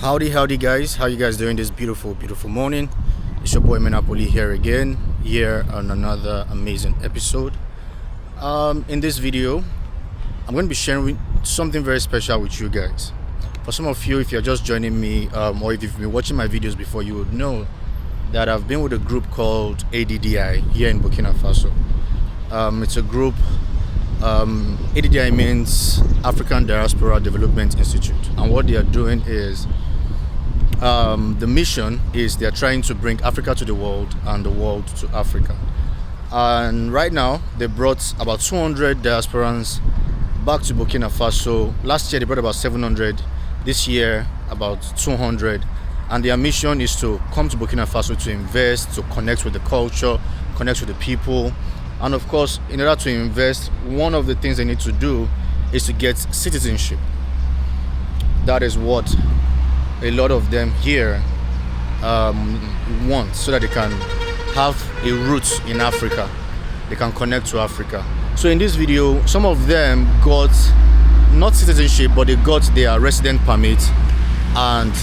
Howdy guys, how you guys doing this beautiful morning? It's your boy Menapolee here again, here on another amazing episode. In this video, I'm going to be sharing something very special with you guys. For some of you, if you're just joining me, or if you've been watching my videos before, you would know that I've been with a group called ADDI here in Burkina Faso. It's a group, ADDI means African Diaspora Development Institute, and what they are doing is the mission is they're trying to bring Africa to the world and the world to Africa. And right now they brought about 200 diasporans back to Burkina Faso. Last year they brought about 700, this year about 200, and their mission is to come to Burkina Faso to invest, to connect with the culture, connect with the people, and of course, in order to invest, one of the things they need to do is to get citizenship. That is what a lot of them here want, so that they can have a root in Africa, they can connect to Africa. So in this video, some of them got not citizenship, but they got their resident permit, and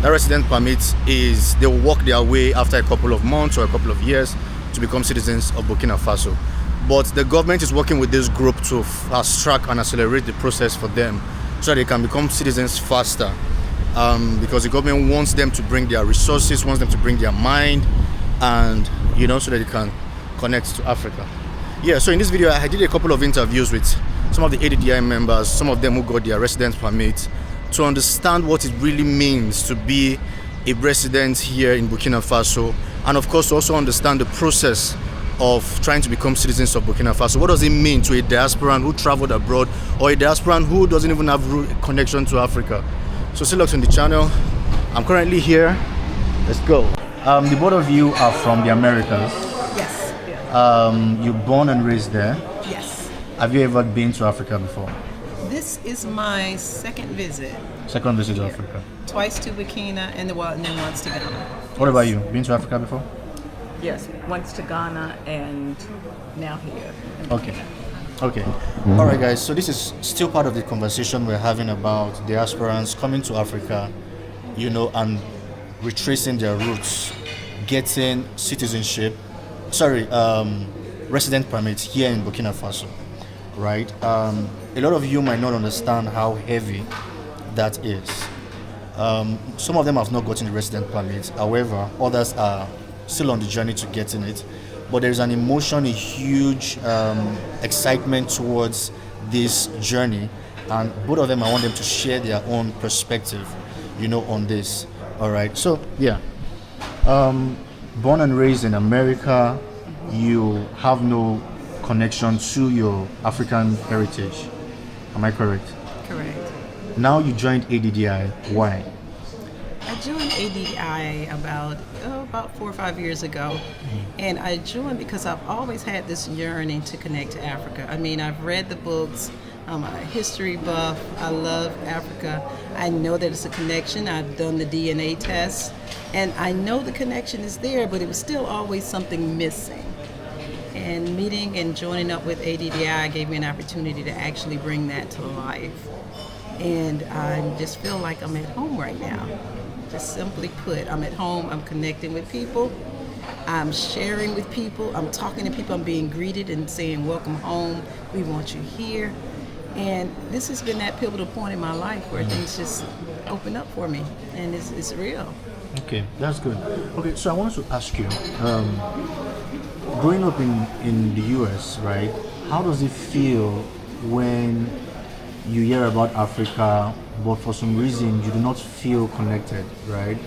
that resident permit is they will work their way after a couple of months or a couple of years to become citizens of Burkina Faso. But the government is working with this group to fast track and accelerate the process for them so that they can become citizens faster. Because the government wants them to bring their resources, wants them to bring their mind, and so that they can connect to Africa. Yeah, so in this video I did a couple of interviews with some of the ADDI members, some of them who got their residence permit, to understand what it really means to be a resident here in Burkina Faso, and of course to also understand the process of trying to become citizens of Burkina Faso. What does it mean to a diasporan who traveled abroad, or a diasporan who doesn't even have a connection to Africa? So still locked on the channel. I'm currently here. Let's go. The both of you are from the Americas. Yes. Yeah. You're born and raised there. Yes. Have you ever been to Africa before? This is my second visit. Second visit to Africa. Twice to Burkina and then once to Ghana. What about you? Been to Africa before? Yes, once to Ghana and now here. Okay. All right, guys. So this is still part of the conversation we're having about diasporans coming to Africa, and retracing their roots, getting citizenship. Resident permits here in Burkina Faso, right? A lot of you might not understand how heavy that is. Some of them have not gotten the resident permit. However, others are still on the journey to getting it. But there's an emotion, a huge excitement towards this journey, and both of them, I want them to share their own perspective, on this. All right. So yeah, born and raised in America, you have no connection to your African heritage. Am I correct? Correct. Now you joined ADDI. Why? I joined ADDI about 4 or 5 years ago, and I joined because I've always had this yearning to connect to Africa. I mean, I've read the books, I'm a history buff, I love Africa. I know that it's a connection. I've done the DNA test, and I know the connection is there, but it was still always something missing. And meeting and joining up with ADDI gave me an opportunity to actually bring that to life. And I just feel like I'm at home right now. Just simply put, I'm at home, I'm connecting with people, I'm sharing with people, I'm talking to people, I'm being greeted and saying, welcome home, we want you here. And this has been that pivotal point in my life where things just open up for me, and it's real. Okay, that's good. Okay, so I wanted to ask you, growing up in the US, right, how does it feel when you hear about Africa, but for some reason you do not feel connected, right?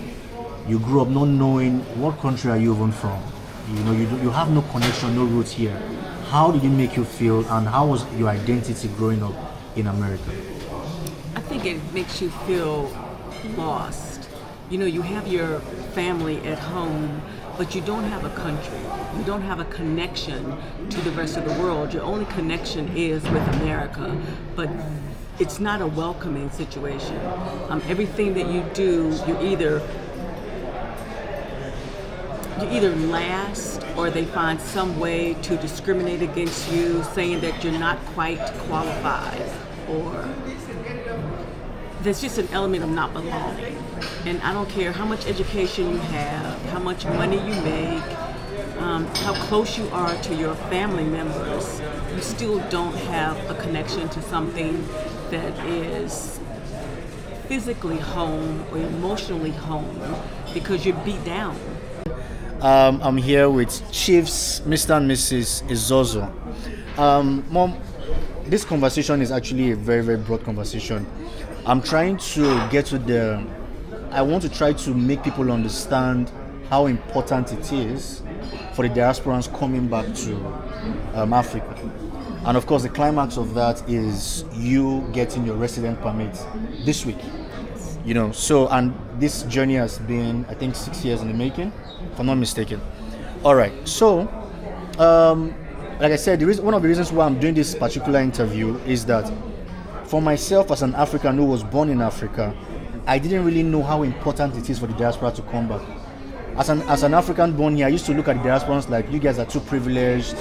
You grew up not knowing what country are you even from. You have no connection, no roots here. How did it make you feel, and how was your identity growing up in America? I think it makes you feel lost. You have your family at home, but you don't have a country. You don't have a connection to the rest of the world. Your only connection is with America, but it's not a welcoming situation. Everything that you do, you're either last, or they find some way to discriminate against you, saying that you're not quite qualified, or there's just an element of not belonging. And I don't care how much education you have, how much money you make, how close you are to your family members, you still don't have a connection to something that is physically home or emotionally home because you're beat down. I'm here with Chiefs Mr. and Mrs. Izozo. Mom, this conversation is actually a very, very broad conversation. I'm trying to get to I want to try to make people understand how important it is for the diasporans coming back to Africa. And of course, the climax of that is you getting your resident permit this week. So, and this journey has been, I think, 6 years in the making, if I'm not mistaken. All right. So, like I said, one of the reasons why I'm doing this particular interview is that for myself as an African who was born in Africa, I didn't really know how important it is for the diaspora to come back. As an African born here, I used to look at the diasporans like, you guys are too privileged,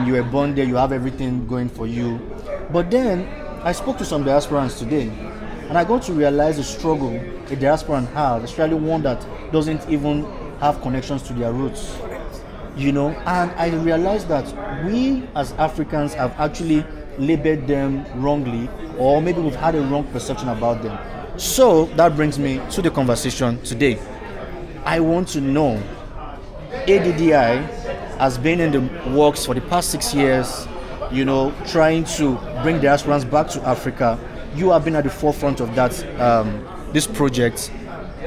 you were born there, you have everything going for you. But then, I spoke to some diasporans today, and I got to realize the struggle a diasporan has, especially one that doesn't even have connections to their roots. And I realized that we as Africans have actually labeled them wrongly, or maybe we've had a wrong perception about them. So that brings me to the conversation today. I want to know, ADDI has been in the works for the past 6 years, trying to bring diasporans back to Africa. You have been at the forefront of that, this project.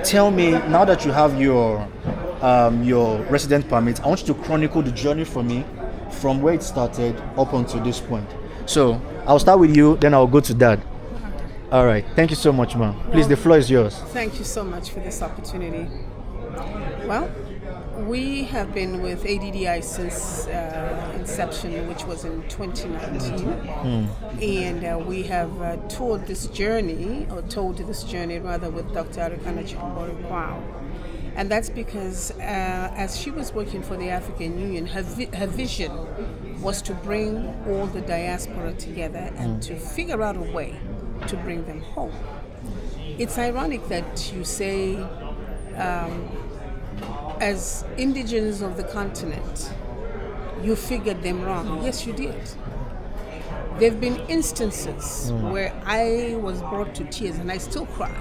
Tell me, now that you have your resident permit, I want you to chronicle the journey for me from where it started up until this point. So I'll start with you, then I'll go to Dad. All right. Thank you so much, ma'am. Please, the floor is yours. Thank you so much for this opportunity. Well, we have been with ADDI since inception, which was in 2019. And we have told this journey rather, with Dr. Arikana Chikwari. And that's because as she was working for the African Union, her vision was to bring all the diaspora together and to figure out a way to bring them home. It's ironic that you say, as indigenous of the continent, you figured them wrong. Yes, you did. There have been instances where I was brought to tears, and I still cry.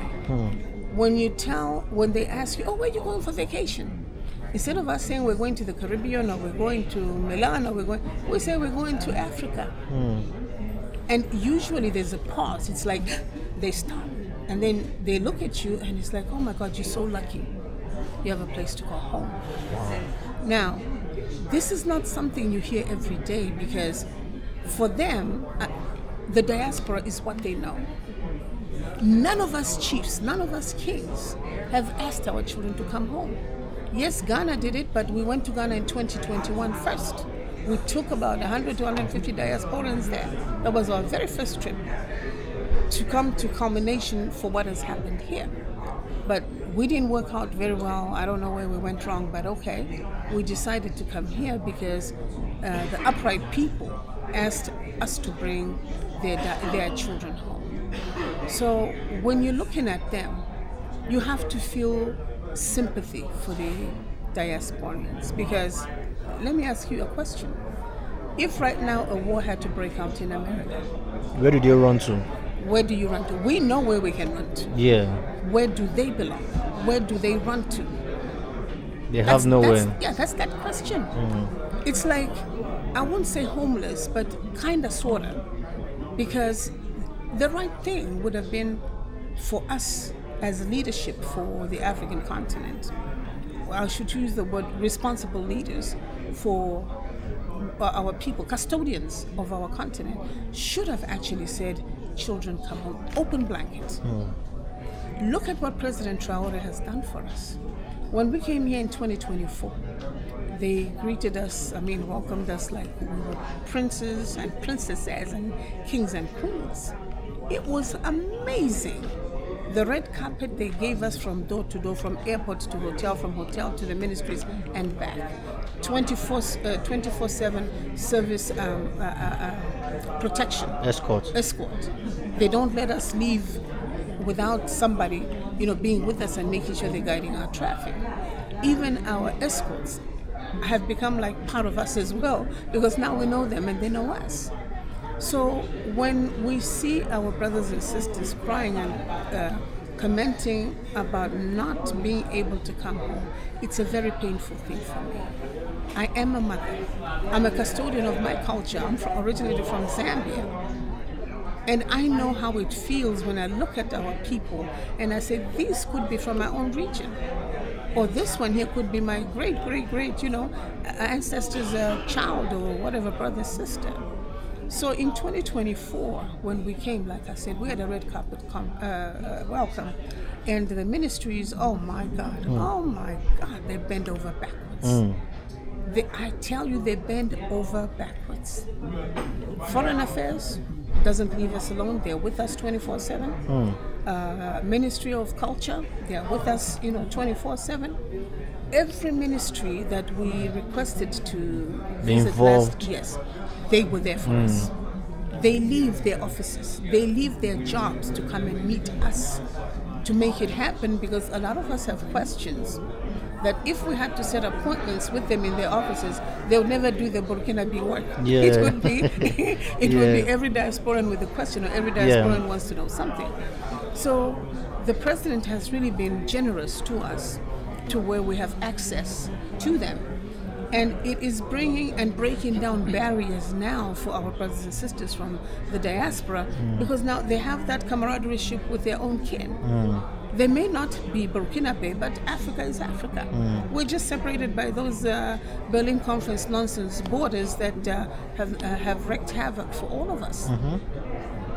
When they ask you, oh, where are you going for vacation? Instead of us saying we're going to the Caribbean or we're going to Milan or we say we're going to Africa. And usually there's a pause. It's like they stop and then they look at you and it's like, oh my God, you're so lucky. You have a place to call home. Wow. Now, this is not something you hear every day because for them, the diaspora is what they know. None of us chiefs, none of us kings have asked our children to come home. Yes, Ghana did it, but we went to Ghana in 2021 first. We took about 100 to 150 diasporans there. That was our very first trip to come to culmination for what has happened here. But we didn't work out very well. I don't know where we went wrong, but okay. We decided to come here because the upright people asked us to bring their children home. So when you're looking at them, you have to feel sympathy for the diasporans because let me ask you a question. If right now a war had to break out in America, where do they run to? Where do you run to? We know where we can run to. Yeah. Where do they belong? Where do they run to? They have nowhere. That's that question. It's like, I won't say homeless, but kind of, sort of. Because the right thing would have been for us as leadership for the African continent. I should use the word responsible leaders for our people, custodians of our continent, should have actually said, children come home, open blanket. Look at what President Traore has done for us. When we came here in 2024, they greeted us, welcomed us like we were princes and princesses and kings and queens. It was amazing. The red carpet they gave us from door to door, from airport to hotel, from hotel to the ministries and back. 24/7 service protection. Escort. They don't let us leave without somebody, being with us and making sure they're guiding our traffic. Even our escorts have become like part of us as well, because now we know them and they know us. So when we see our brothers and sisters crying and commenting about not being able to come home, it's a very painful thing for me. I am a mother. I'm a custodian of my culture. I'm originally from Zambia. And I know how it feels when I look at our people and I say, these could be from my own region. Or this one here could be my great, ancestor's child or whatever, brother, sister. So in 2024, when we came, like I said, we had a red carpet welcome. And the ministries, oh my God, they bend over backwards. I tell you, they bend over backwards. Foreign Affairs doesn't leave us alone. They're with us 24/7. Ministry of Culture, they're with us, 24/7. Every ministry that we requested to visit involved. yes, they were there for us. They leave their offices, they leave their jobs to come and meet us to make it happen, because a lot of us have questions that if we had to set appointments with them in their offices, they would never do the Burkinabe work. Yeah. It would be would be every diasporan with a question, or every diasporan wants to know something. So the president has really been generous to us, to where we have access to them. And it is bringing and breaking down barriers now for our brothers and sisters from the diaspora, because now they have that camaraderie with their own kin. They may not be Burkinabe, but Africa is Africa. We're just separated by those Berlin Conference nonsense borders that have wreaked havoc for all of us.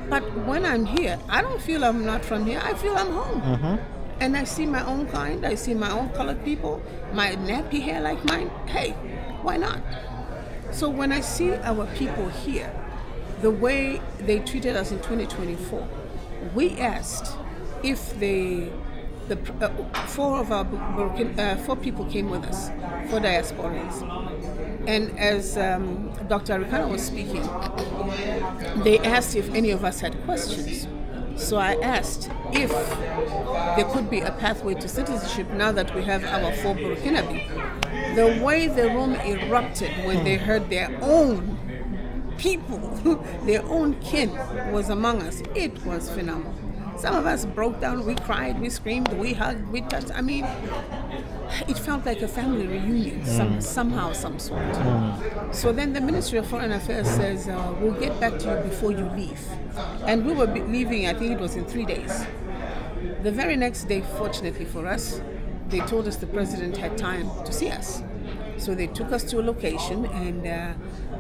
But when I'm here, I don't feel I'm not from here. I feel I'm home. And I see my own kind. I see my own colored people, my nappy hair like mine. Hey, why not? So when I see our people here, the way they treated us in 2024, we asked if four people came with us, 4 diasporans. And as Dr. Arikana was speaking, they asked if any of us had questions. So I asked if there could be a pathway to citizenship now that we have our 4 Burkinabe. The way the room erupted when they heard their own people, their own kin was among us, it was phenomenal. Some of us broke down, we cried, we screamed, we hugged, we touched. I mean, it felt like a family reunion, somehow, some sort. So then the Ministry of Foreign Affairs says, we'll get back to you before you leave. And we were leaving, I think it was in 3 days. The very next day, fortunately for us, they told us the president had time to see us. So they took us to a location, and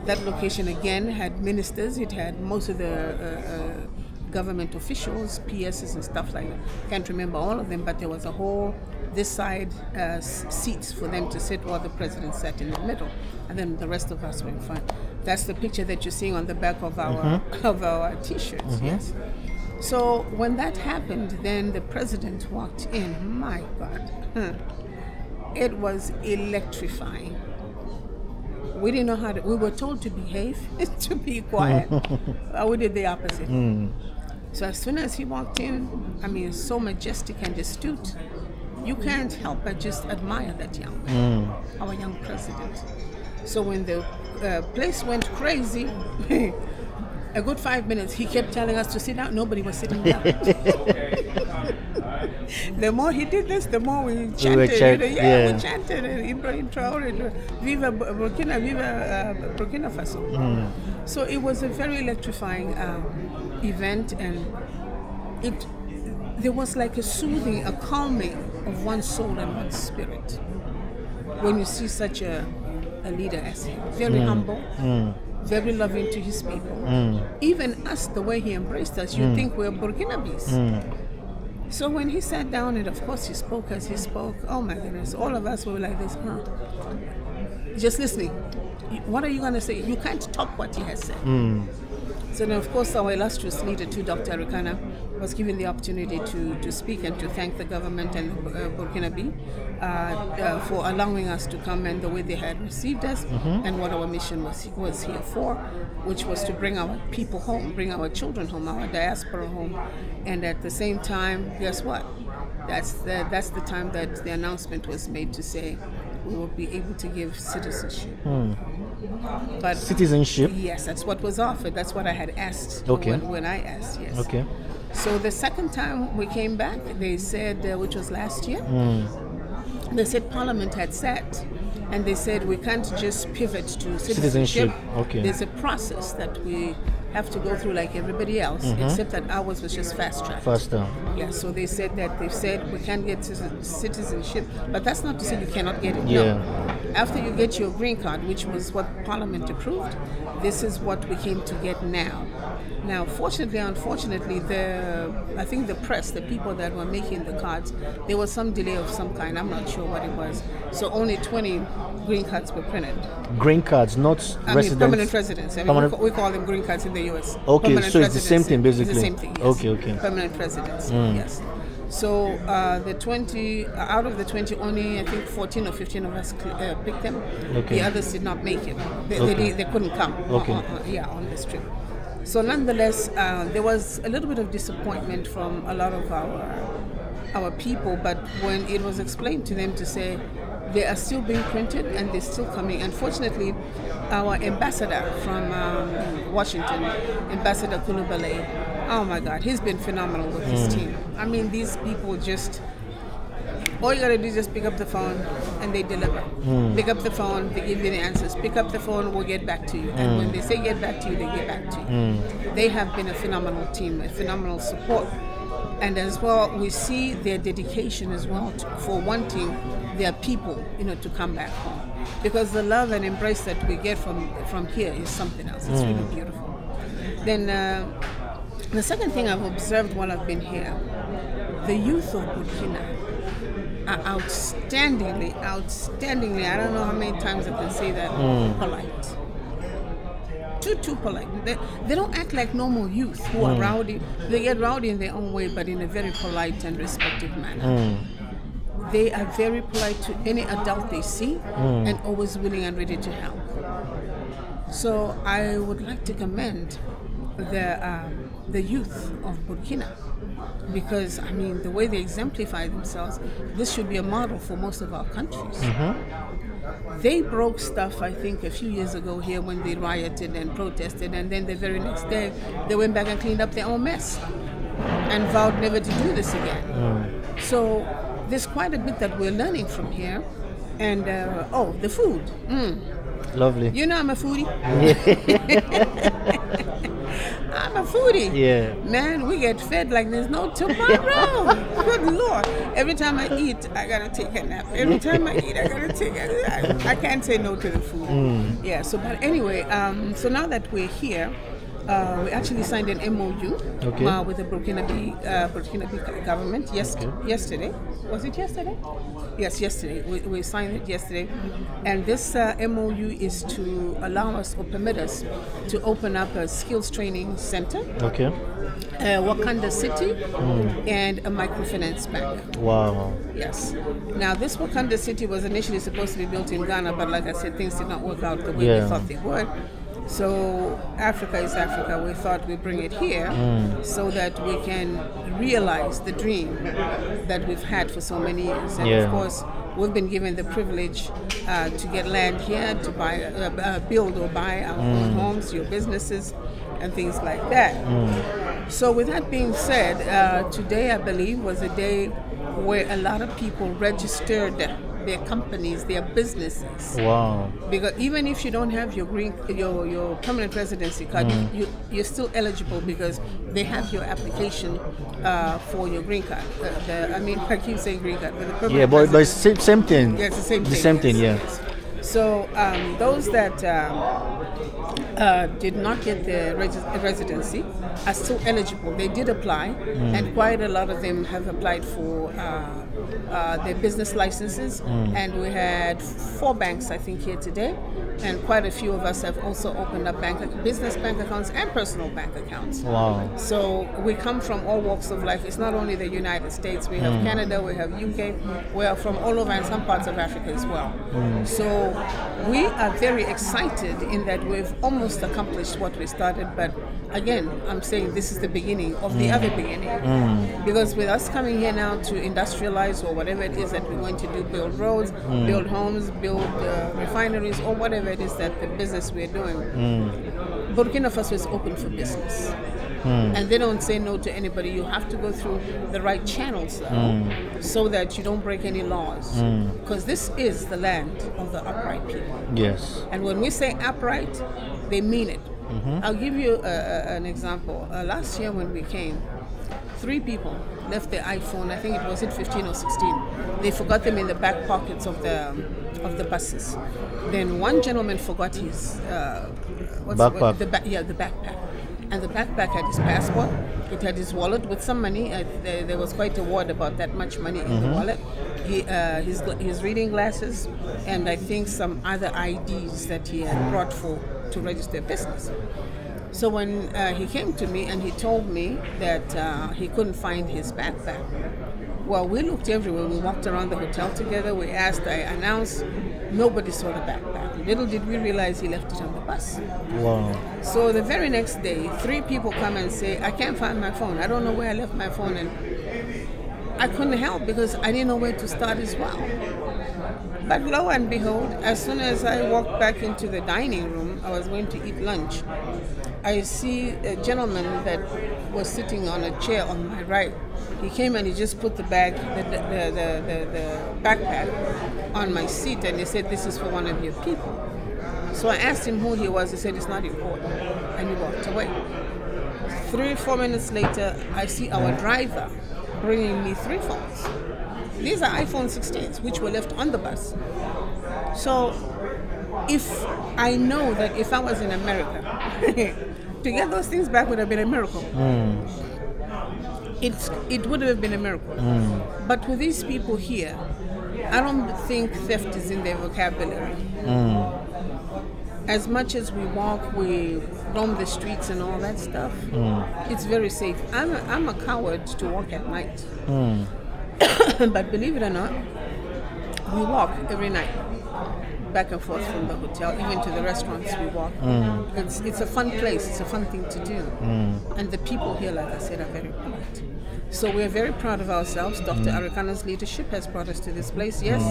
that location again had ministers, it had most of the government officials, PSs and stuff like that. Can't remember all of them, but there was a whole this side seats for them to sit while the president sat in the middle, and then the rest of us were in front. That's the picture that you're seeing on the back of our T-shirts. Yes. So when that happened, then the president walked in. My God, it was electrifying. We didn't know how to. We were told to behave, to be quiet. We did the opposite. So as soon as he walked in, I mean, so majestic and astute, you can't help but just admire that our young president. So when the place went crazy, a good 5 minutes, he kept telling us to sit down. Nobody was sitting down. The more he did this, the more we chanted. We chanted Ibrahim Traore, Viva Burkina, Viva Burkina Faso. So it was a very electrifying event, and there was like a soothing, a calming of one's soul and one's spirit when you see such a leader as him. Very humble, very loving to his people. Even us, the way he embraced us, you think we're Burkinabes. So when he sat down, and of course he spoke as he spoke, oh my goodness, all of us were like this, just listening. What are you going to say? You can't top what he has said. So then, of course, our illustrious leader too, Dr. Arikana, was given the opportunity to speak and to thank the government and Burkina Faso for allowing us to come and the way they had received us and what our mission was here for, which was to bring our people home, bring our children home, our diaspora home. And at the same time, guess what? That's the time that the announcement was made to say we will be able to give citizenship. But Citizenship? yes, that's what was offered. That's what I had asked when I asked, yes. Okay. So the second time we came back, they said, which was last year, they said Parliament had sat and they said we can't just pivot to citizenship. Okay. There's a process that we have to go through like everybody else, except that ours was just fast track. Faster. Yeah, so they've said we can't get citizenship, but that's not to say you cannot get it. Yeah. No. After you get your green card, which was what Parliament approved, this is what we came to get now. Now, fortunately, unfortunately, I think the press, the people that were making the cards, there was some delay of some kind. I'm not sure what it was. So only 20 green cards were printed. Green cards, not residents. Permanent residents. I mean, we call them green cards in the U.S. Okay, Permanent so it's the same thing basically. It's the same thing, yes. Okay. Permanent residents, yes. So the 20, out of the 20, only I think 14 or 15 of us picked them. Okay. The others did not make it. They couldn't come on this trip. So nonetheless, there was a little bit of disappointment from a lot of our people, but when it was explained to them to say they are still being printed and they're still coming. Unfortunately, our ambassador from Washington, Ambassador Kulubale, oh my God, he's been phenomenal with his team. I mean, these people just, all you gotta do is just pick up the phone and they deliver. Pick up the phone, they give you the answers. Pick up the phone, we'll get back to you. And when they say get back to you, they get back to you. They have been a phenomenal team, a phenomenal support. And as well, we see their dedication as well for wanting their people, to come back home. Because the love and embrace that we get from here is something else. It's really beautiful. Then the second thing I've observed while I've been here, the youth of Burkina are outstandingly, I don't know how many times I can say that, polite. Too polite. They don't act like normal youth who are rowdy. They get rowdy in their own way, but in a very polite and respectful manner. They are very polite to any adult they see and always willing and ready to help. So I would like to commend the youth of Burkina, because I mean the way they exemplify themselves, this should be a model for most of our countries. They broke stuff, I think, a few years ago here when they rioted and protested, and then the very next day they went back and cleaned up their own mess and vowed never to do this again. So there's quite a bit that we're learning from here. And the food. Lovely. I'm a foodie. I'm a foodie. Yeah. Man, we get fed like there's no tomorrow. Good Lord. Every time I eat, I gotta take a nap. Every time I eat, I gotta take I can't say no to the food. Yeah, but anyway, so now that we're here, we actually signed an MOU with the Burkina Faso government yesterday. Was it yesterday? Yes, yesterday. We signed it yesterday. And this MOU is to allow us or permit us to open up a skills training center. Okay. Wakanda City and a microfinance bank. Wow. Yes. Now, this Wakanda City was initially supposed to be built in Ghana, but like I said, things did not work out the way we thought they would. So Africa is Africa. We thought we'd bring it here so that we can realize the dream that we've had for so many years. And of course, we've been given the privilege to get land here, to buy, build or buy our own homes, your businesses, and things like that. So with that being said, today I believe was a day where a lot of people registered their companies, their businesses. Wow. Because even if you don't have your your permanent residency card, you're still eligible because they have your application for your green card. I keep saying green card, but the permanent but it's same thing. Yeah, it's the same thing. The same thing, yes. So those that did not get the residency are still eligible. They did apply, and quite a lot of them have applied for their business licenses. And we had 4 banks, I think, here today, and quite a few of us have also opened up business bank accounts and personal bank accounts. Wow. So we come from all walks of life. It's not only the United States. We have Canada, we have UK, we are from all over, and some parts of Africa as well. So we are very excited in that we've almost accomplished what we started, but again, I'm saying this is the beginning of the other beginning. Because with us coming here now to industrialize or whatever it is that we're going to do, build roads, build homes, build refineries, or whatever it is that the business we're doing, Burkina Faso is open for business. And they don't say no to anybody. You have to go through the right channels so that you don't break any laws. Because this is the land of the upright people. Yes. And when we say upright, they mean it. I'll give you an example. Last year when we came, 3 people left their iPhone. I think it was 15 or 16. They forgot them in the back pockets of the buses. Then one gentleman forgot his Backpack. The backpack. And the backpack had his passport. It had his wallet with some money. There was quite a word about that much money in the wallet. His reading glasses, and I think some other IDs that he had brought to register business. So when he came to me and he told me that he couldn't find his backpack, well, we looked everywhere. We walked around the hotel together. We asked, I announced, nobody saw the backpack. Little did we realize he left it on the bus. Wow. So the very next day, 3 people come and say, I can't find my phone. I don't know where I left my phone. And I couldn't help because I didn't know where to start as well. But lo and behold, as soon as I walked back into the dining room, I was going to eat lunch. I see a gentleman that was sitting on a chair on my right. He came and he just put the backpack on my seat, and he said, "This is for one of your people." So I asked him who he was. He said, "It's not important," and he walked away. 3 or 4 minutes later, I see our driver bringing me 3 phones. These are iPhone 16s, which were left on the bus. So if I know that if I was in America, to get those things back would have been a miracle. It would have been a miracle. But with these people here, I don't think theft is in their vocabulary. As much as we walk, we roam the streets and all that stuff, it's very safe. I'm a coward to walk at night. But believe it or not, we walk every night, back and forth from the hotel, even to the restaurants we walk. It's a fun place, it's a fun thing to do. And the people here, like I said, are very polite. So we're very proud of ourselves. Dr. Arikana's leadership has brought us to this place. Yes,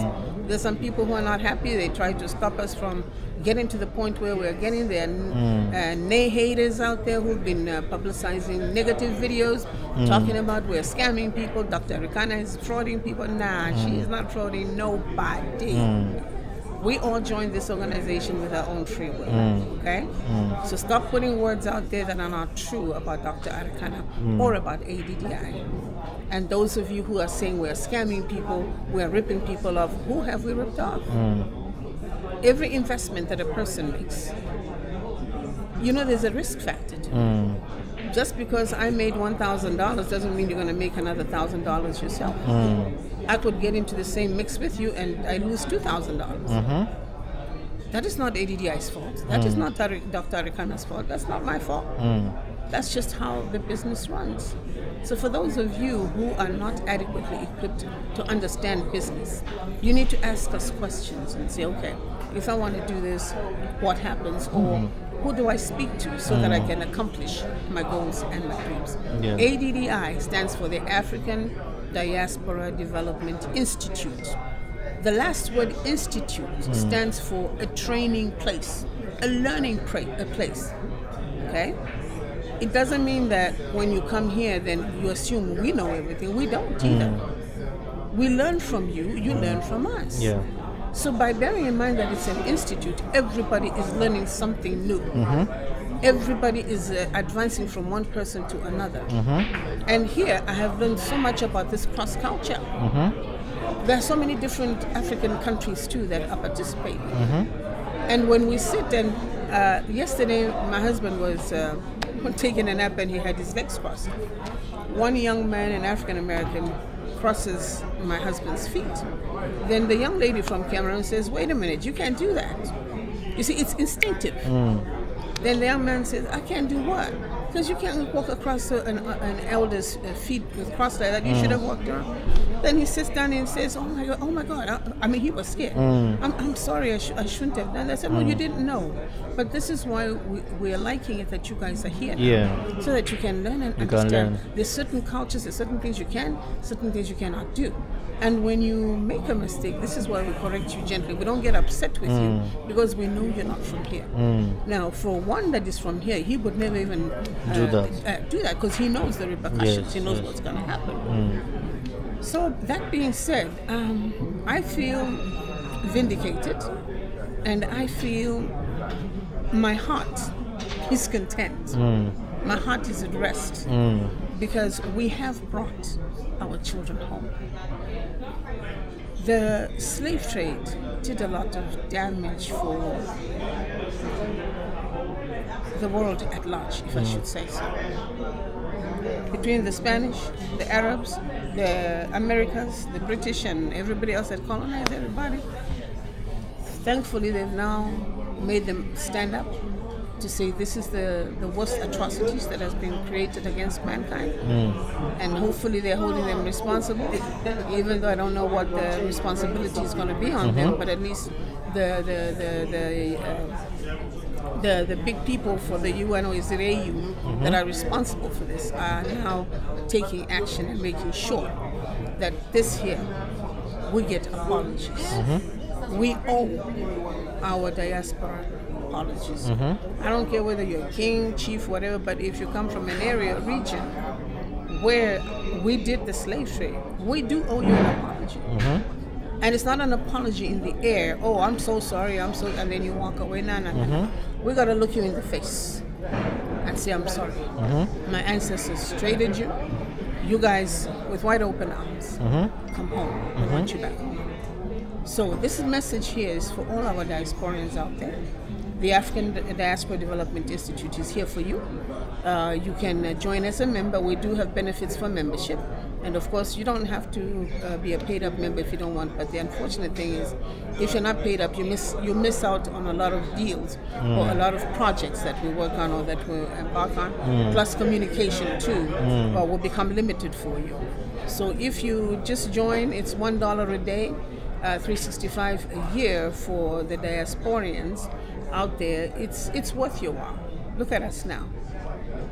there's some people who are not happy. They try to stop us from getting to the point where we're getting. There are nay haters out there who've been publicizing negative videos, talking about we're scamming people. Dr. Arikana is frauding people. Nah, she is not frauding nobody. We all joined this organization with our own free will, okay? So stop putting words out there that are not true about Dr. Arikana or about ADDI. And those of you who are saying we're scamming people, we're ripping people off, who have we ripped off? Every investment that a person makes, you know, there's a risk factor to it. Just because I made $1,000 doesn't mean you're going to make another $1,000 yourself. I could get into the same mix with you and I lose $2,000. That is not ADDI's fault. That is not Dr. Arikana's fault. That's not my fault. That's just how the business runs. So for those of you who are not adequately equipped to understand business, you need to ask us questions and say, okay, if I want to do this, what happens? Or who do I speak to so that I can accomplish my goals and my dreams? Yeah. ADDI stands for the African Diaspora Development Institute. The last word institute stands for a training place, a learning place, okay? It doesn't mean that when you come here, then you assume we know everything. We don't either. We learn from you, you learn from us. Yeah. So by bearing in mind that it's an institute, everybody is learning something new. Everybody is advancing from one person to another. And here I have learned so much about this cross culture. There are so many different African countries too that are participating. And when we sit and Yesterday, my husband was taking a nap and he had his legs crossed. One young man, an African American, crosses my husband's feet. Then the young lady from Cameroon says, "Wait a minute, you can't do that." You see, it's instinctive. Then the young man says, "I can't do what?" Because you can't walk across an elder's feet with crossed like that. You should have walked around. Then he sits down and says, "Oh my God!" I mean, he was scared. I'm sorry, I shouldn't have done that. I said, "No, you didn't know." But this is why we are liking it that you guys are here. So that you can learn and understand. There's certain cultures, there's certain things you can, certain things you cannot do. And when you make a mistake, this is why we correct you gently. We don't get upset with you because we know you're not from here. Now, for one that is from here, he would never even do that because he knows the repercussions. He knows what's going to happen. So that being said, I feel vindicated, and I feel my heart is content. My heart is at rest because we have brought our children home. The slave trade did a lot of damage for the world at large, if I should say so. Between the Spanish, the Arabs, the Americans, the British, and everybody else that colonized everybody, thankfully they've now made them stand up to say this is the worst atrocities that has been created against mankind, and hopefully they're holding them responsible, even though I don't know what the responsibility is going to be on them, but at least the big people for the UN or is it AU that are responsible for this are now taking action and making sure that this here we get apologies. We owe our diaspora apologies. I don't care whether you're king, chief, whatever, but if you come from an area, region where we did the slave trade, we do owe you an apology. And it's not an apology in the air. "Oh, I'm so sorry, and then you walk away. No. We got to look you in the face and say, "I'm sorry. My ancestors traded you. You guys, with wide open arms, come home. I want you back home." So this message here is for all our diasporans out there. The African Diaspora Development Institute is here for you. You can join as a member. We do have benefits for membership. And of course, you don't have to be a paid up member if you don't want. But the unfortunate thing is, if you're not paid up, you miss out on a lot of deals or a lot of projects that we work on or that we embark on. Plus communication too, will become limited for you. So if you just join, it's $1 a day, $365 a year for the diasporians out there. It's worth your while. Look at us now.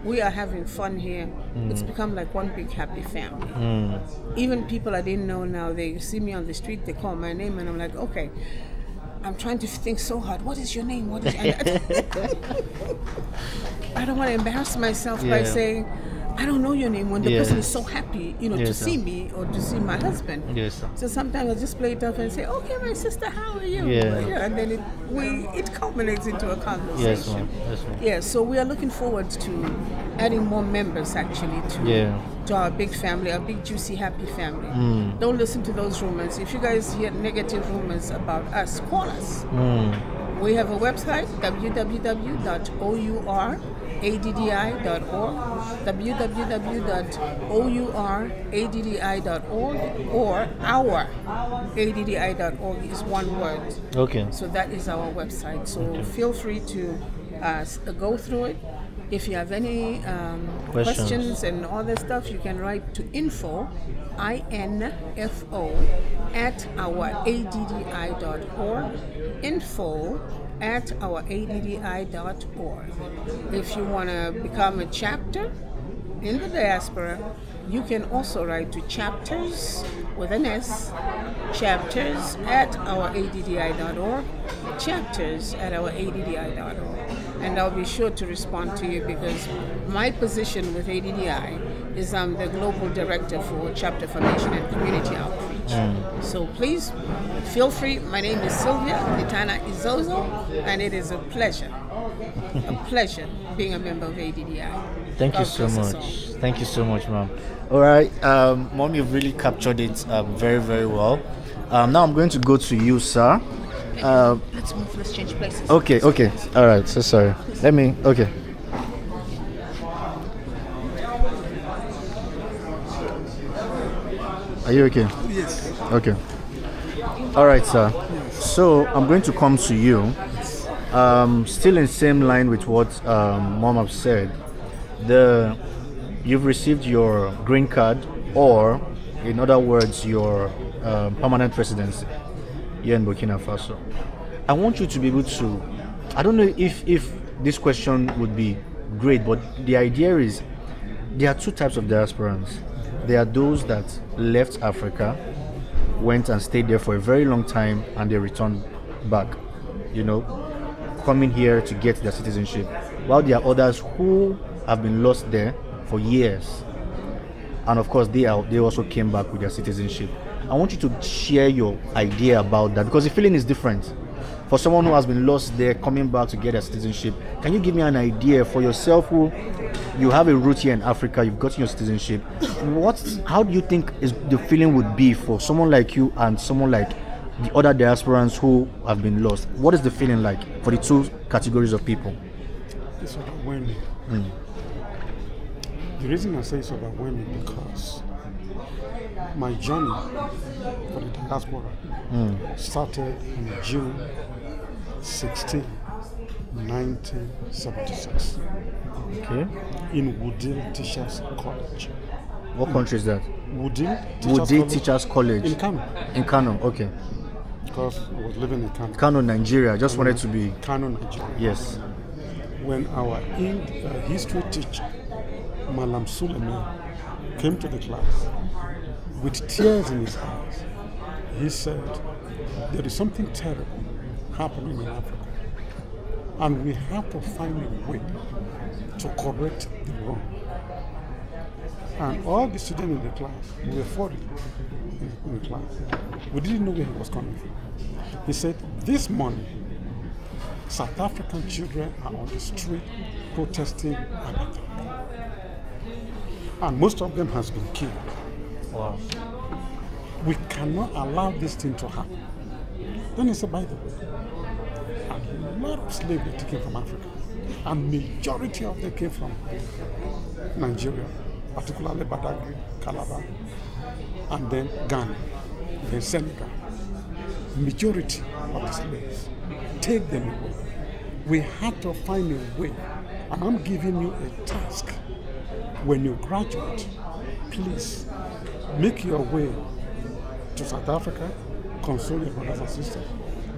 We are having fun here. It's become like one big happy family. Even people I didn't know now, they see me on the street, they call my name, and I'm like, okay, I'm trying to think so hard. What is your name? What is I don't want to embarrass myself by saying, I don't know your name, when the person is so happy, to see me or to see my husband. So sometimes I just play it off and say, "Okay, my sister, how are you?" And then it culminates into a conversation. So we are looking forward to adding more members actually to our big family, our big juicy happy family. Don't listen to those rumors. If you guys hear negative rumors about us, call us. We have a website, www.ouraddi.org, www.ouraddi.org, or our ADDI.org is one word. So that is our website. So feel free to go through it. If you have any questions and all that stuff, you can write to info, INFO, at our ADDI.org, info at our ADDI.org. If you want to become a chapter in the diaspora, you can also write to chapters with an S, chapters at our ADDI.org, chapters at our ADDI.org. And I'll be sure to respond to you because my position with ADDI is I'm the Global Director for Chapter Formation and Community Outreach. So please, feel free. My name is Sylvia Litana Izozo, and it is a pleasure being a member of ADDI. Thank you so much. Thank you so much, ma'am. All right, Mom, you've really captured it very, very well. Now I'm going to go to you, sir. Let's move. Let's change places. Okay. All right. So sorry. Okay. Are you okay? Yes. Okay. All right, sir. So I'm going to come to you. Still in same line with what Mom have said. You've received your green card, or in other words, your permanent residency here in Burkina Faso. I want you to be able to. I don't know if this question would be great, but the idea is there are two types of diasporans. There are those that left Africa, went and stayed there for a very long time, and they returned back, coming here to get their citizenship. While there are others who have been lost there for years, and of course they also came back with their citizenship. I want you to share your idea about that, because the feeling is different. For someone who has been lost there, coming back to get their citizenship, can you give me an idea for yourself, who you have a root here in Africa, you've gotten your citizenship? How do you think the feeling would be for someone like you and someone like the other diasporans who have been lost? What is the feeling like for the two categories of people? It's overwhelming. The reason I say it's overwhelming because my journey for the diaspora started in June 16, 1976. Okay. In Woodil Teachers College. What country is that? Woodil Teachers College. In Kano. In Kano, okay. Because I was living in Kano. Kano, Nigeria. I just wanted to be. Kano, Nigeria. Yes. When our history teacher, Malam Suleiman, came to the class with tears in his eyes, he said, there is something terrible happening in Africa, and we have to find a way to correct the wrong. And all the students in the class, we were 40 in the class, we didn't know where he was coming from. He said, this morning, South African children are on the street protesting apartheid. And most of them has been killed. Wow. We cannot allow this thing to happen. Then he said, by the way, a lot of slaves were taken from Africa, and majority of them came from Nigeria, particularly Badagry, Calabar, and then Ghana, then Senegal. Majority of the slaves, take them away. We have to find a way, and I'm giving you a task. When you graduate, please make your way to South Africa, console your brothers and sisters.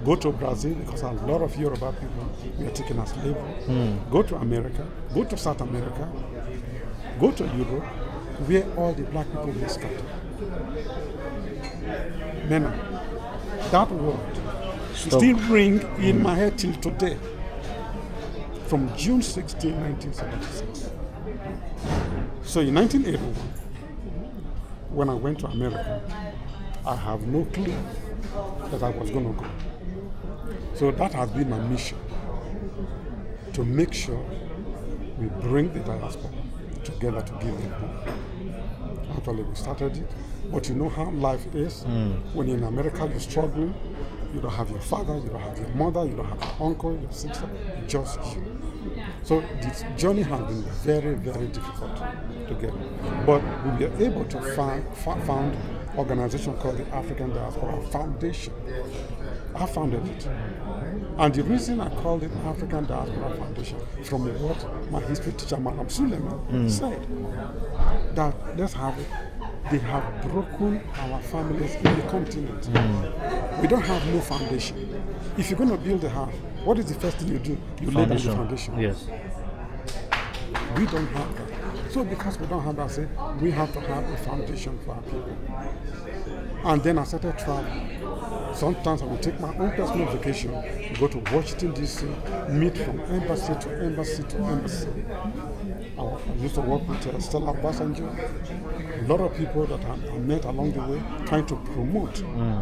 Go to Brazil, because a lot of Yoruba people were taken as slavery. Go to America, go to South America, go to Europe, where all the black people were scattered. Mena, that word still ring in my head till today. From June 16, 1976. So in 1981, when I went to America, I have no clue that I was going to go. So that has been my mission, to make sure we bring the diaspora together to give them hope. Actually, we started it, but you know how life is. When you're in America, you're struggling. You don't have your father, you don't have your mother, you don't have your uncle, your sister, just you. So this journey has been very, very difficult to get. But we were able to found an organization called the African Diaspora Foundation. I founded it. And the reason I called it African Diaspora Foundation, from what my history teacher, Madam Suleiman, said, that let's have it. They have broken our families in the continent. We don't have no foundation. If you're going to build a house, what is the first thing you do? You lay down the foundation. Yes. We don't have that. So because we don't have that, say, we have to have a foundation for our people. And then I started traveling. Sometimes I will take my own personal vacation, go to Washington, D.C., meet from embassy to embassy to embassy. I used to work with Stella Obasanjo. A lot of people that I met along the way trying to promote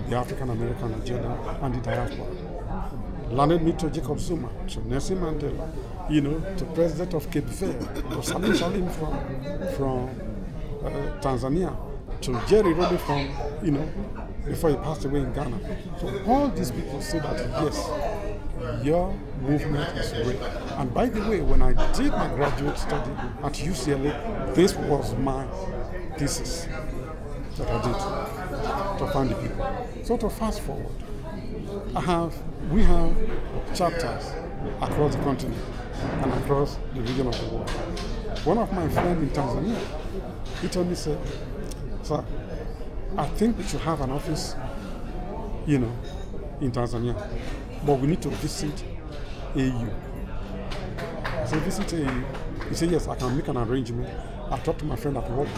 the African American agenda and the diaspora. Landed me to Jacob Zuma, to Nelson Mandela, to President of Cape Verde, to Salim Salim from Tanzania, to Jerry Rodi from, before he passed away in Ghana. So all these people say that, yes, your movement is real. And by the way, when I did my graduate study at UCLA, this was my thesis that I did to find the people. So to fast forward, we have chapters across the continent and across the region of the world. One of my friends in Tanzania, he told me, said, sir, I think we should have an office, in Tanzania, but we need to visit AU. I said, visit AU? He said, yes, I can make an arrangement. I'll talk to my friend at work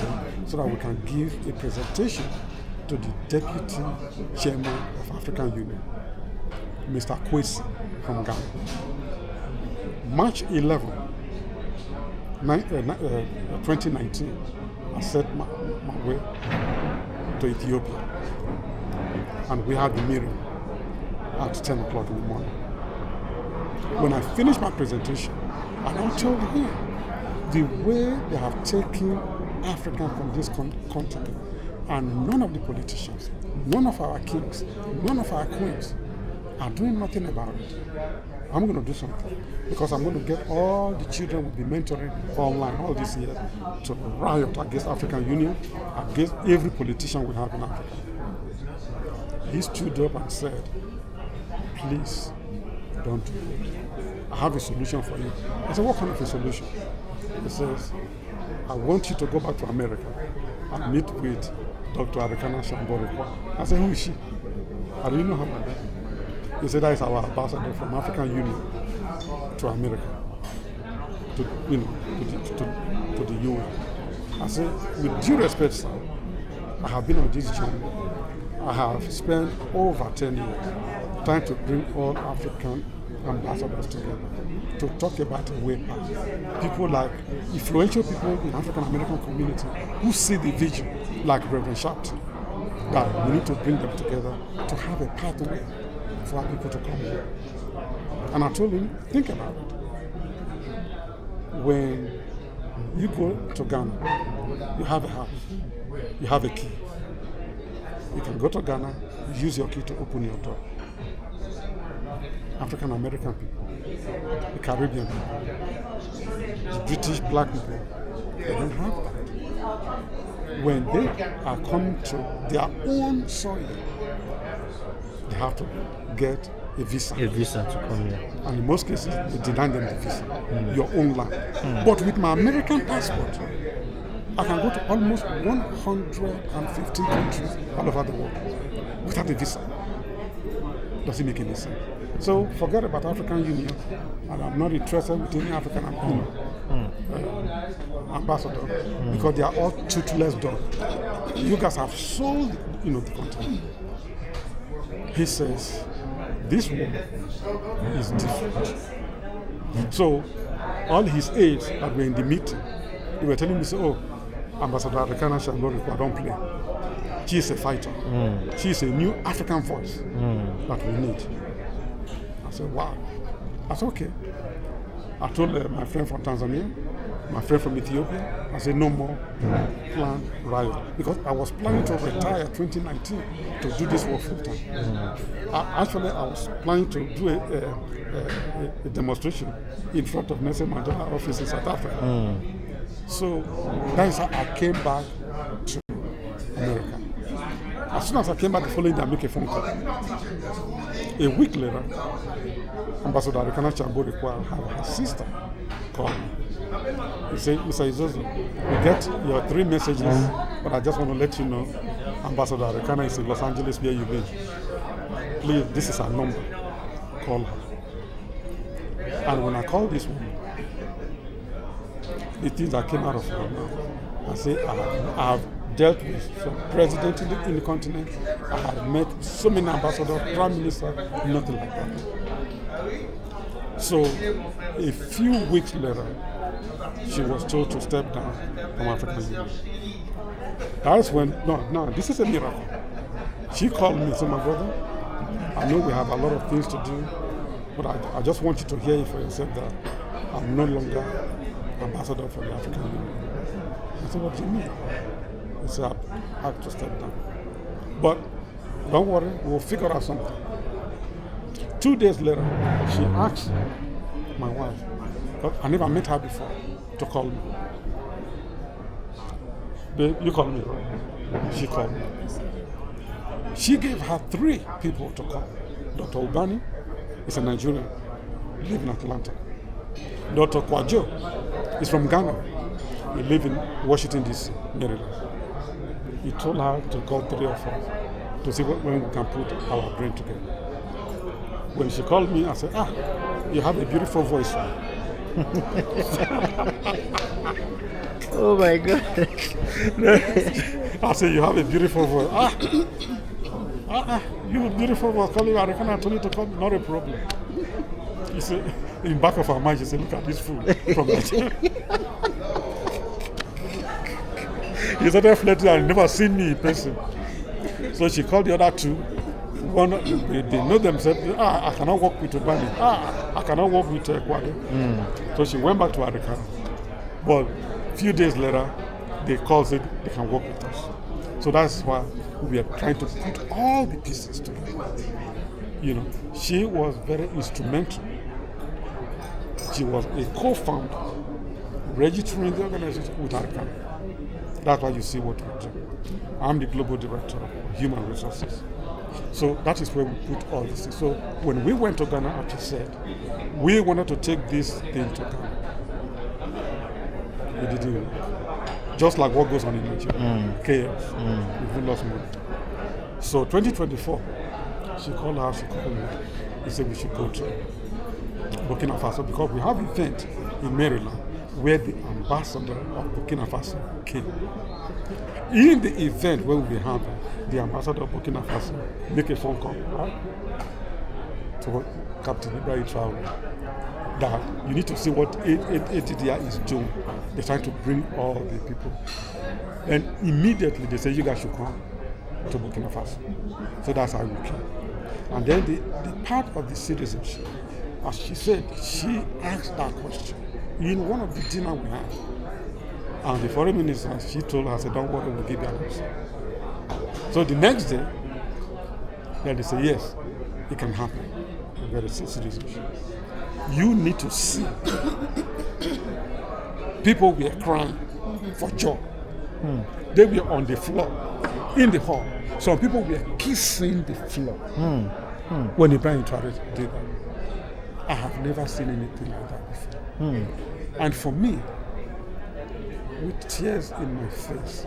so that we can give a presentation to the Deputy Chairman of African Union, Mr. Kwesi from Ghana. March 11, 2019, I set my way to Ethiopia, and we had the meeting at 10 o'clock in the morning. When I finished my presentation, and I told him the way they have taken Africa from this continent, and none of the politicians, none of our kings, none of our queens are doing nothing about it. I'm going to do something, because I'm going to get all the children we'll be mentoring online all this year to riot against African Union, against every politician we have in Africa. He stood up and said, please don't do it. I have a solution for you. I said, what kind of a solution? He says, I want you to go back to America and meet with Dr. Arikana Shamborikwa. I said, who is she? I didn't know her. He said, that is our ambassador from African Union to America, to the UN. I said, with due respect, sir, I have been on this journey. I have spent over 10 years trying to bring all African ambassadors together to talk about a way back. People like influential people in African American community who see the vision, like Reverend Sharpton, that we need to bring them together to have a pathway for our people to come here. And I told him, think about it. When you go to Ghana, you have a house, you have a key. You can go to Ghana, use your key to open your door. African American people, the Caribbean people, the British black people, they don't have that. When they are coming to their own soil, they have to get a visa. A visa to come here. And in most cases, they deny them the visa, your own land. But with my American passport, I can go to almost 115 countries all over the world without a visa. Doesn't make any sense. So forget about African Union, and I'm not interested with any African ambassador because they are all toothless dogs. You guys have sold, the continent. He says, this woman is different. So all his aides that were in the meeting, they were telling me, oh, Ambassador Arikana Shamborikwa, don't play. She is a fighter. She is a new African voice that we need. I said, wow. I said, okay. I told my friend from Tanzania, my friend from Ethiopia, I said, no more planned riot. Because I was planning to retire 2019 to do this work full time. I was planning to do a demonstration in front of Nelson Mandela office in South Africa. So that is how I came back to America. As soon as I came back the following day, I make a phone call. A week later, Ambassador Arikana Shamborikwa had her sister call me. He said, Mr. Izozo, we get your 3 messages, but I just want to let you know Ambassador Arikana is in Los Angeles where you live. Please, this is her number. Call her. And when I called this woman, the things that came out of her mouth, I say, I have dealt with some presidents in the continent. I have met so many ambassadors, prime minister, nothing like that. So a few weeks later, she was told to step down from African Union. That's when, no, this is a miracle. She called me and said, my brother, I know we have a lot of things to do, but I just want you to hear it for yourself that I'm no longer ambassador for the African Union. I said, what do you mean? He said, I have to step down. But don't worry, we'll figure out something. 2 days later, she asked my wife, but I never met her before, to call me. Babe, you call me, right? She called me. She gave her 3 people to call. Dr. Ubani is a Nigerian, lives in Atlanta. Dr. Kwajo is from Ghana. He lives in Washington, D.C., Maryland. He told her to call 3 of us to see when we can put our brain together. When she called me, I said, you have a beautiful voice. Oh my God. I said, you have a beautiful voice. You have a beautiful voice. Call you, I reckon I told you to call me. Not a problem. You see, in back of her mind, she said, look at this fool from Nigeria. He started flirting and never seen me in person. So she called the other 2. One, they know themselves. I cannot work with Ubani. I cannot work with Kwade. So she went back to America. But a few days later, they called, said they can work with us. So that's why we are trying to put all the pieces together. You know, she was very instrumental. She was a co-founder, registering the organization with America. That's why you see what we do. I'm the global director of human resources. So that is where we put all this. So when we went to Ghana, as I said, we wanted to take this thing to Ghana. We didn't work. Just like what goes on in Nigeria. Chaos. We've lost money. So 2024, she called me. He said we should go to Burkina Faso because we have an event in Maryland where the ambassador of Burkina Faso came. In the event where we have the ambassador of Burkina Faso make a phone call to Captain Ibrahim Traoré that you need to see what ADDI is doing. They're trying to bring all the people. And immediately they say, you guys should come to Burkina Faso. So that's how we came. And then the part of the citizenship, as she said, she asked that question in one of the dinner we had. And the foreign minister, she told her, I said, don't worry, we'll give you an answer. So the next day, then they say, yes, it can happen. We get a citizenship. You need to see. People were crying for joy. They were on the floor, in the hall. Some people were kissing the floor when Ibrahim Traoré did that. I have never seen anything like that before. And for me, with tears in my face,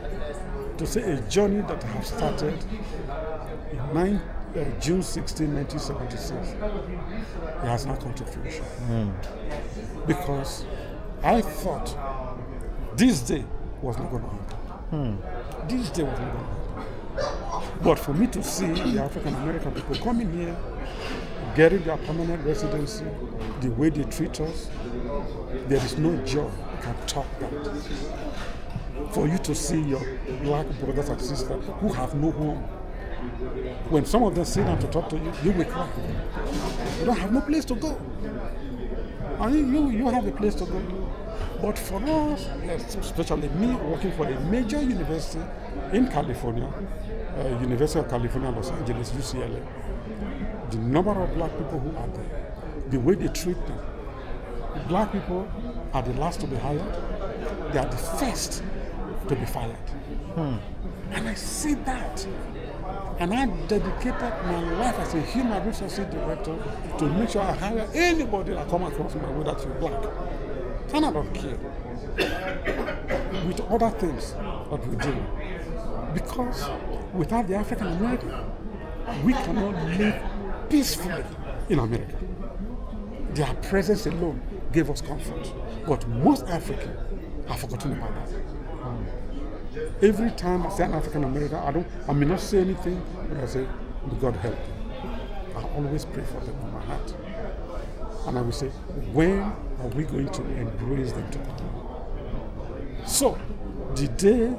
to say a journey that I have started in June 16, 1976, it has not come to fruition. Because I thought this day was not going to happen. This day was not going to happen. But for me to see the African American people coming here, getting their permanent residency, the way they treat us, there is no joy that can top that. For you to see your black brothers and sisters who have no home, when some of them sit down to talk to you, you will cry. You don't have no place to go. And you have a place to go. But for us, especially me working for a major university in California, University of California, Los Angeles, UCLA, the number of black people who are there, the way they treat them. Black people are the last to be hired. They are the first to be fired. And I see that. And I dedicated my life as a human resources director to make sure I hire anybody that come across my way that is black. And I don't care. With other things that we do. Because without the African American, we cannot live peacefully in America. Their presence alone gave us comfort. But most Africans have forgotten about that. Every time I say an African American, I may not say anything, but I say, may God help them. I always pray for them in my heart. And I will say, when are we going to embrace them to come? So, the day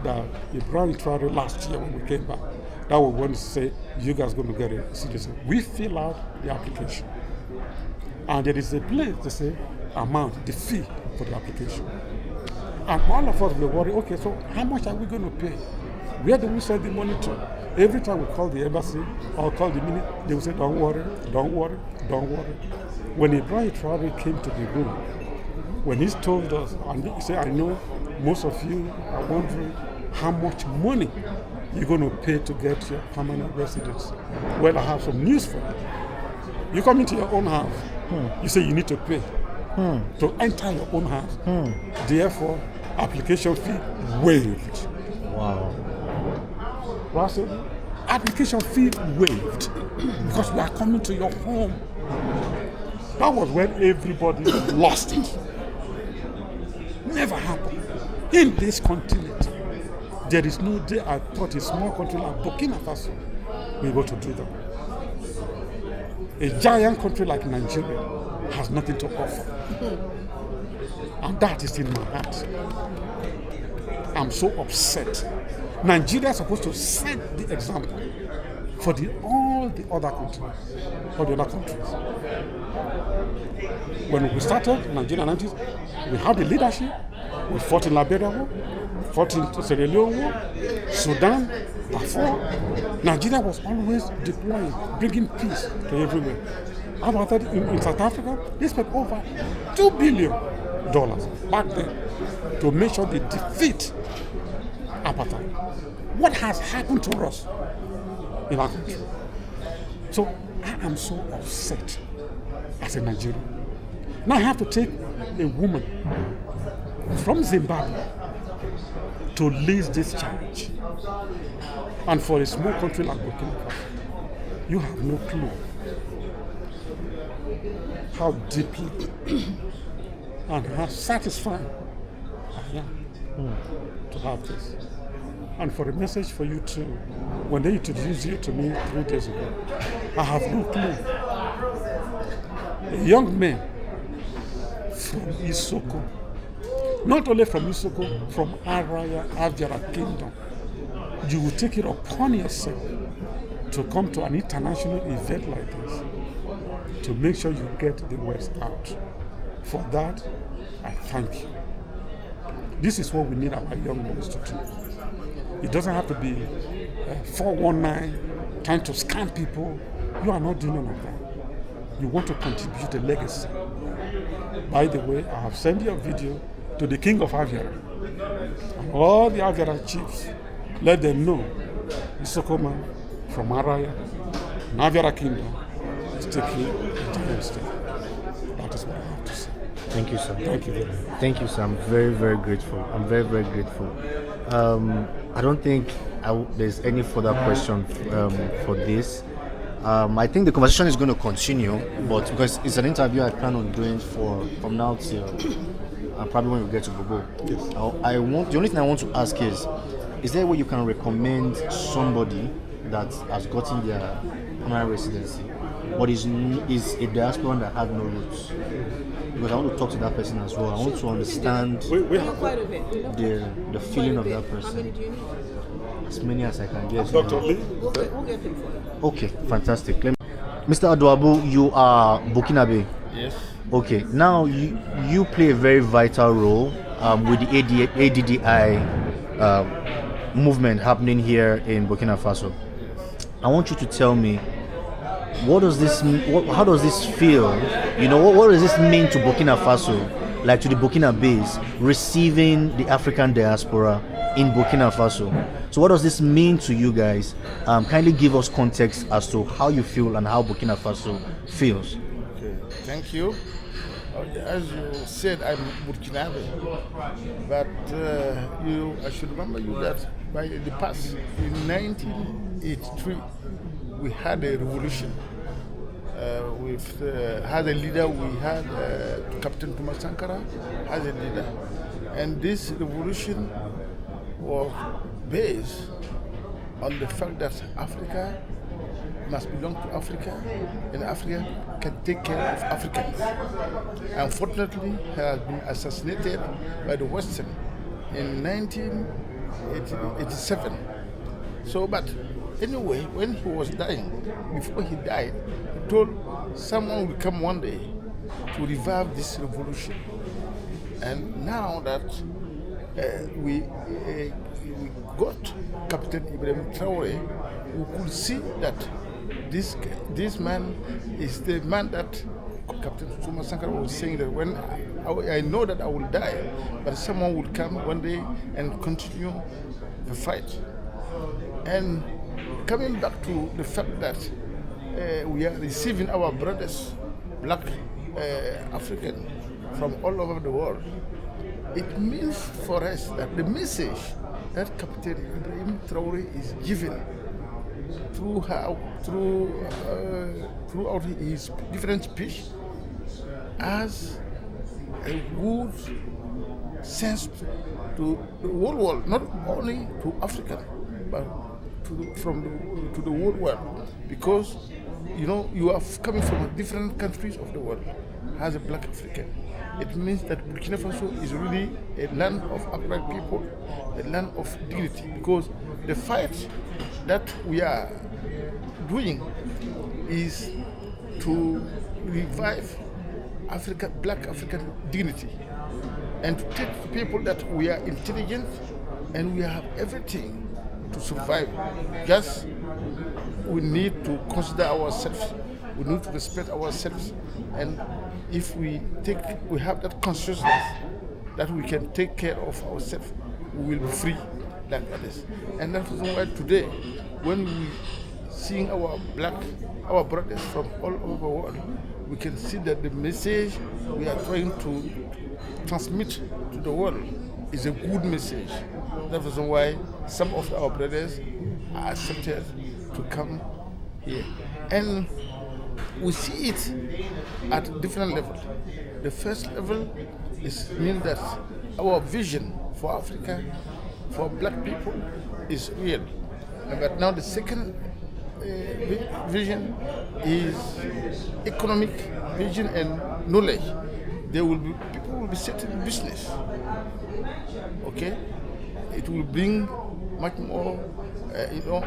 that Ibrahim Traoré last year when we came back, that was when we say, you guys are going to get a citizen. We fill out the application. And there is a place to say amount, the fee for the application. And all of us were worried, okay, so how much are we going to pay? Where do we send the money to? Every time we call the embassy or call the ministry, they will say, don't worry, don't worry, don't worry. When Ibrahim Traore came to the room, when he told us, and he said, I know most of you are wondering how much money you're going to pay to get your permanent residence. Well, I have some news for you. You come into your own house, you say you need to pay to enter your own house. Therefore, application fee waived. Wow. Russell, application fee waived because we are coming to your home. That was when everybody lost it. Never happened. In this continent, there is no day I thought a small country like Burkina Faso will be able to do that. A giant country like Nigeria has nothing to offer. And that is in my heart. I'm so upset. Nigeria is supposed to set the example for all the other countries. When we started in Nigeria in the 90s, we had the leadership. We fought in Liberia War, fought in Sierra Leone War, Sudan, Darfur. Nigeria was always deploying, bringing peace to everywhere. How about that in South Africa? They spent over $2 billion back then to make sure they defeat apartheid. What has happened to us in our country? So I am so upset as a Nigerian. Now I have to take a woman from Zimbabwe to lead this charge. And for a small country like Burkina Faso, you have no clue how deeply and how satisfying I am to have this. And for a message for you too, when they introduced you to me 3 days ago, I have no clue. A young man from Isoko, not only from Isoko, from Araya, Aviara Kingdom, you will take it upon yourself to come to an international event like this, to make sure you get the West out. For that, I thank you. This is what we need our young boys to do. It doesn't have to be 419, trying to scam people. You are not doing none of that. You want to contribute a legacy. By the way, I have sent you a video to the king of Aviara and all the Aviara chiefs. Let them know Isoko man from Araya, Aviara Kingdom, is taking a giant step. That is what I have to say. Thank you, sir. Thank you very much. Thank you, sir. I'm very, very grateful. I'm very, very grateful. I don't think there's any further question for this. I think the conversation is going to continue, but because it's an interview I plan on doing from now till probably when we get to Bobo. Yes. The only thing I want to ask is there a way you can recommend somebody that has gotten their permanent residency, but is a diasporan that had no roots? Because I want to talk to that person as well. I want to understand the feeling of that person. How many do you need? As many as I can get. Dr. Lee? We'll get them for you. Okay, fantastic. Mr. Aduabu, you are Burkinabe. Yes. Okay, now you play a very vital role with the ADDI movement happening here in Burkina Faso. I want you to tell me, how does this feel? You know, what does this mean to Burkina Faso, like to the Burkinabes, receiving the African diaspora in Burkina Faso? So what does this mean to you guys? Kindly give us context as to how you feel and how Burkina Faso feels. Okay. Thank you. As you said, I'm Burkinabe, but I should remember you that by the past, in 1983, we had a revolution. We had a leader. We had Captain Thomas Sankara as a leader, and this revolution was based on the fact that Africa must belong to Africa, and Africa can take care of Africans. Unfortunately, he has been assassinated by the Western in 1987. So, but anyway, when he was dying, before he died, he told someone will come one day to revive this revolution. And now that we got Captain Ibrahim Traore we could see that this man is the man that Captain Suma Sankara was saying, that when I know that I will die, but someone will come one day and continue the fight. And coming back to the fact that we are receiving our brothers, black African, from all over the world, it means for us that the message that Captain Ibrahim Traore is giving throughout his different speech has a good sense to the whole world, not only to Africa, but to the whole world, because you are coming from different countries of the world as a black African. It means that Burkina Faso is really a land of upright people, a land of dignity, because the fight that we are doing is to revive black African dignity, and to teach people that we are intelligent and we have everything to survive. Just we need to consider ourselves, we need to respect ourselves, and if we have that consciousness that we can take care of ourselves, we will be free like others. And that's why today, when we seeing our brothers from all over the world, we can see that the message we are trying to transmit to the world is a good message. That's the reason why some of our brothers are accepted to come here. And we see it at different levels. The first level means that our vision for Africa, for black people, is real. But now the second vision is economic vision and knowledge. People will be set in business. Okay, it will bring much more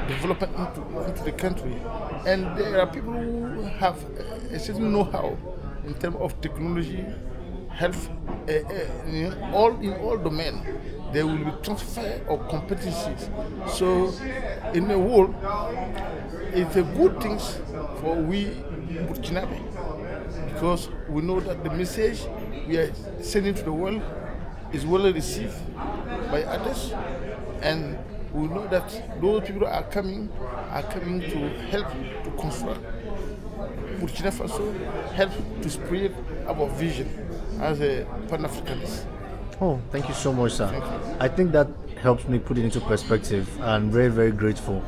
development into the country, and there are people who have a certain know-how in terms of technology, health, in all domains. There will be transfer of competencies. So, in the world, it's a good thing for we Burkinabe, because we know that the message we are sending to the world is well received by others, and we know that those people are coming to help to construct Burkina Faso, help to spread our vision as a Pan-Africanist. Oh, thank you so much, sir. I think that helps me put it into perspective, and very, very grateful.